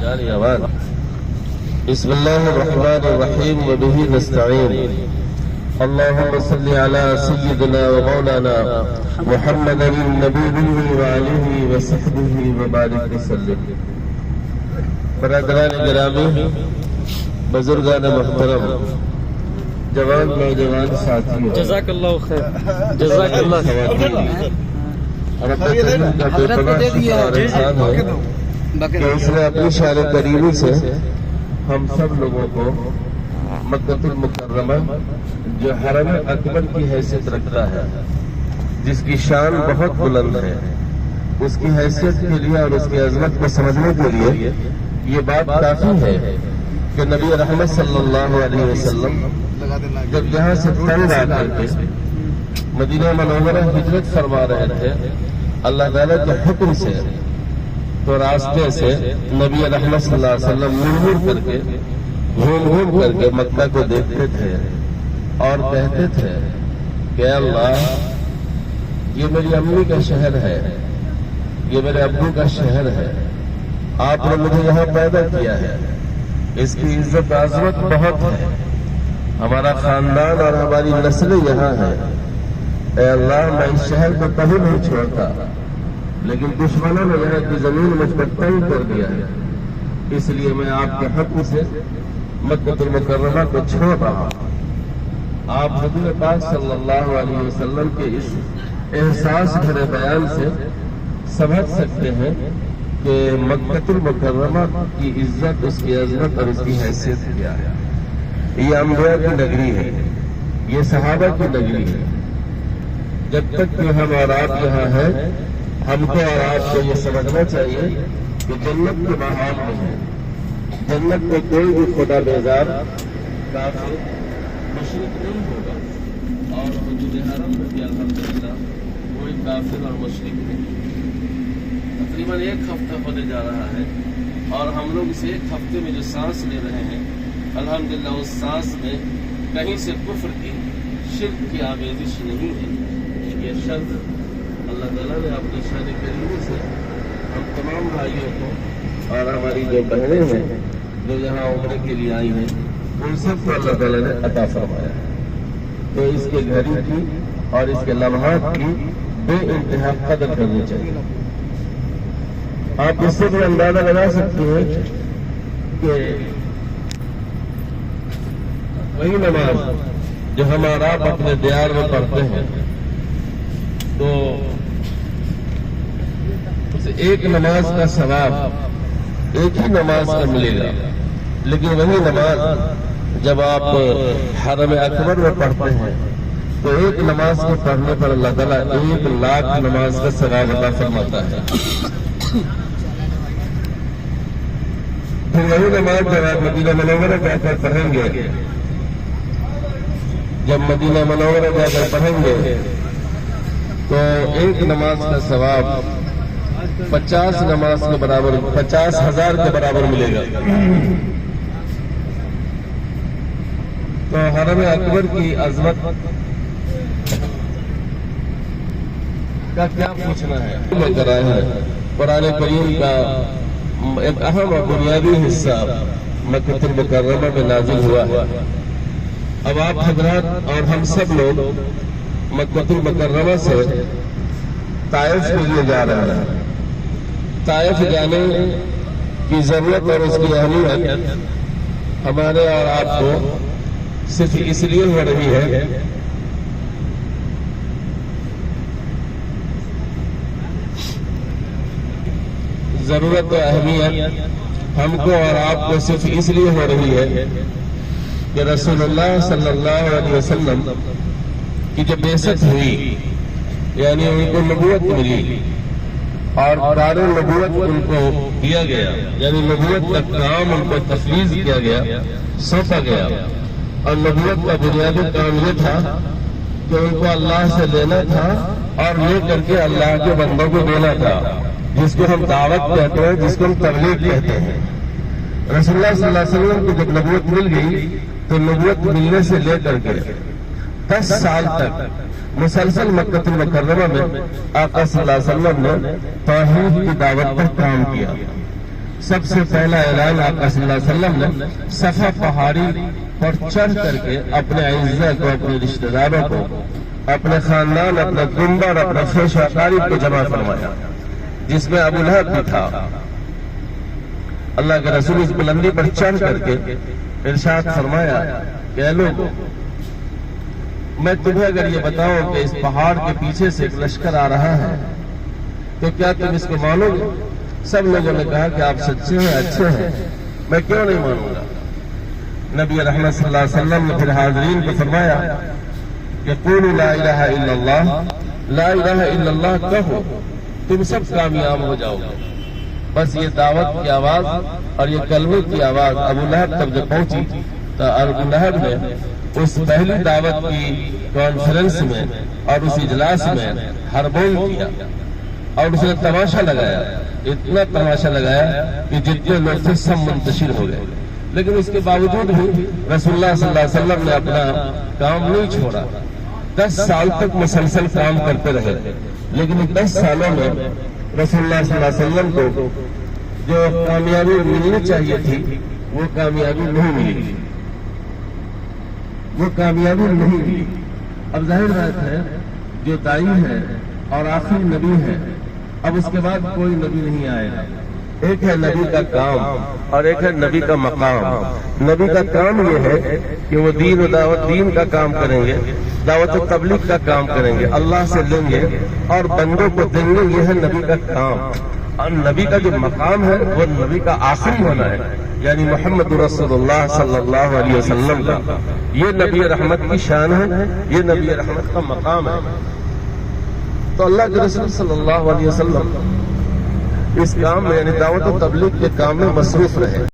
جاری آواز بسم اللہ الرحمن الرحیم وبہ نستعین اللهم صل على سيدنا ومولانا محمد النبي وآلہ وصحبہ وبارک وسلم. برادران گرامی، بزرگان محترم، جوان نوجوان ساتھیوں، جزاک اللہ خیر، جزاک اللہ خیر. کہ اس نے اپنی شان کریمی سے ہم سب لوگوں کو مکہ المکرمہ جو حرم اکبر کی حیثیت رکھتا ہے، جس کی شان بہت بلند ہے، اس کی حیثیت کے لیے اور اس کی عظمت کو سمجھنے کے لیے یہ بات کافی ہے کہ نبی رحمت صلی اللہ علیہ وسلم جب یہاں سے تنگ آ کر کے مدینہ منورہ ہجرت فرما رہے تھے اللہ تعالیٰ کے حکم سے، تو راستے سے نبی رحمت صلی اللہ علیہ وسلم مڑ کر کے گھوم کر کے مکہ کو دیکھتے تھے اور کہتے تھے کہ اے اللہ، یہ میری امی کا شہر ہے، یہ میرے ابو کا شہر ہے، آپ نے مجھے یہاں پیدا کیا ہے، اس کی عزت عظمت بہت ہے، ہمارا خاندان اور ہماری نسلیں یہاں ہیں. اے اللہ، میں اس شہر کو کبھی نہیں چھوڑتا، لیکن دشمنوں نے یہاں کی زمین مجھ پر تنگ کر دیا ہے، اس لیے میں آپ کے حکم سے مکہ المکرمہ کو چھوڑ رہا ہوں. آپ حضور پاک صلی اللہ علیہ وسلم کے اس احساس بھرے بیان سے سمجھ سکتے ہیں کہ مکہ المکرمہ کی عزت، اس کی عظمت اور اس کی حیثیت کیا ہے. یہ انبیاء کی نگری ہے، یہ صحابہ کی نگری ہے. جب تک کہ ہم اور آپ یہاں ہیں، ہم کو اور آپ کو یہ سمجھنا چاہیے کہ جنت کے ماحول میں ہے. جنت میں کوئی بھی خدا بیزار کافر مشرک نہیں ہوگا، اور حدود حرم میں بھی الحمدللہ کوئی کافر اور مشرک نہیں. تقریباً ایک ہفتہ ہونے جا رہا ہے اور ہم لوگ اس ایک ہفتے میں جو سانس لے رہے ہیں، الحمدللہ اس سانس میں کہیں سے کفر کی، شرک کی آمیزش نہیں ہے. یہ شرط اللہ تعالیٰ نے اپنی شان کریمی سے ہم تمام بھائیوں کو اور ہماری جو بہنیں ہیں جو یہاں عمرے کے لیے آئی ہیں، ان سب کو اللہ تعالیٰ نے عطا فرمایا. تو اس کے گھڑی کی اور اس کے لمحات کی بے انتہا قدر کرنی چاہیے. آپ اس سے بھی اندازہ لگا سکتے ہیں کہ وہی نماز جو ہم اور آپ اپنے دیار میں پڑھتے ہیں، تو اسے ایک نماز کا ثواب ایک ہی نماز کا ملے گا، لیکن وہی نماز جب آپ حرم اکبر میں پڑھتے ہیں تو ایک نماز کے پڑھنے پر اللہ تعالیٰ 1,00,000 نماز کا ثواب عطا فرماتا ہے. پھر وہی نماز جب آپ مدینہ منورہ جا کر پڑھیں گے، جب مدینہ منورہ جا کر پڑھیں گے تو ایک نماز کا ثواب 50 نماز کے برابر، 50,000 کے برابر ملے گا. تو حرم اکبر کی عظمت کا کیا پوچھنا ہے. قرآن کریم کا ایک اہم اور بنیادی حصہ مکہ المکرمہ میں نازل ہوا ہے. اب آپ حضرات اور ہم سب لوگ مکہ المکرمہ سے طائف کے لیے جا رہے ہیں. طائف جانے کی ضرورت اور اس کی اہمیت ہمارے اور آپ کو صرف اس لیے ہو رہی ہے ضرورت و اہمیت ہم کو اور آپ کو صرف اس لیے ہو رہی ہے کہ رسول اللہ صلی اللہ علیہ وسلم کی جو بعثت ہوئی، یعنی ان کو نبوت ملی اور دار نبوت ان کو دیا گیا، یعنی نبوت کا کام ان کو تفویض کیا گیا، سونپا گیا. اور نبوت کا بنیادی کام یہ تھا کہ ان کو اللہ سے لینا تھا اور لے کر کے اللہ کے بندوں کو دینا تھا، جس کو ہم دعوت کہتے ہیں، جس کو ہم تبلیغ کہتے ہیں. رسول اللہ صلی اللہ علیہ وسلم کو جب نبوت مل گئی تو نبوت ملنے سے لے کر کے 10 سال تک مسلسل مکہ المکرمہ میں آقا صلی اللہ علیہ وسلم نے توحید کی دعوت پر کام کیا۔ سب سے پہلا اعلان آقا صلی اللہ علیہ وسلم نے صفا پہاڑی پر چڑھ کر کے اپنے اعزاء کو، اپنے رشتہ داروں کو، اپنے خاندان، اپنے کنبہ اور اپنے خیش و اقارب کو جمع فرمایا، جس میں ابو لہب بھی تھا۔ اللہ کے رسول اس بلندی پر چڑھ کر کے ارشاد فرمایا کہ اے لوگوں، میں تمہیں اگر یہ بتاؤں کہ اس پہاڑ کے پیچھے سے ایک لشکر آ رہا ہے تو کیا تم اس کو مانو گے؟ سب لوگوں نے کہا کہ آپ سچے ہیں، اچھے ہیں، میں کیوں نہیں مانوں گا؟ نبی رحمت صلی اللہ علیہ وسلم نے پھر حاضرین کو فرمایا کہ قولوا لا الہ الا اللہ، لا الہ الا اللہ کہو، تم سب کامیاب ہو جاؤ گے۔ بس یہ دعوت کی آواز اور یہ کلمے کی آواز ابو لہب تک جب پہنچی تو ابو لہب نے اس پہلی دعوت کی کانفرنس میں اور اس اجلاس میں ہربول کیا اور اس نے تماشا لگایا، اتنا تماشا لگایا کہ جتنے لوگ تھے سب منتشر ہو گئے۔ لیکن اس کے باوجود بھی رسول اللہ صلی اللہ علیہ وسلم نے اپنا کام نہیں چھوڑا، 10 سال تک مسلسل کام کرتے رہے۔ لیکن 10 سالوں میں رسول اللہ صلی اللہ علیہ وسلم کو جو کامیابی ملنی چاہیے تھی وہ کامیابی نہیں ملی، وہ کامیابی نہیں ملی۔ اب ظاہر بات ہے جو داعی ہے اور آخری نبی ہے، اب اس کے بعد کوئی نبی نہیں آئے گا۔ ایک ہے نبی کا کام اور ایک ہے نبی کا مقام۔ نبی کا کام یہ ہے کہ وہ دین و دعوت، دین کا کام کریں گے، دعوت و تبلیغ کا کام کریں گے، اللہ سے لیں گے اور بندوں کو دیں گے، یہ ہے نبی کا کام۔ اور نبی کا جو مقام ہے وہ نبی کا آخری ہونا ہے، یعنی محمد رسول اللہ صلی اللہ علیہ وسلم کا۔ یہ نبی رحمت کی شان ہے، یہ نبی رحمت کا مقام ہے۔ تو اللہ کے رسول صلی اللہ علیہ وسلم اس کام میں یعنی دعوت و تبلیغ کے کام میں مصروف رہے۔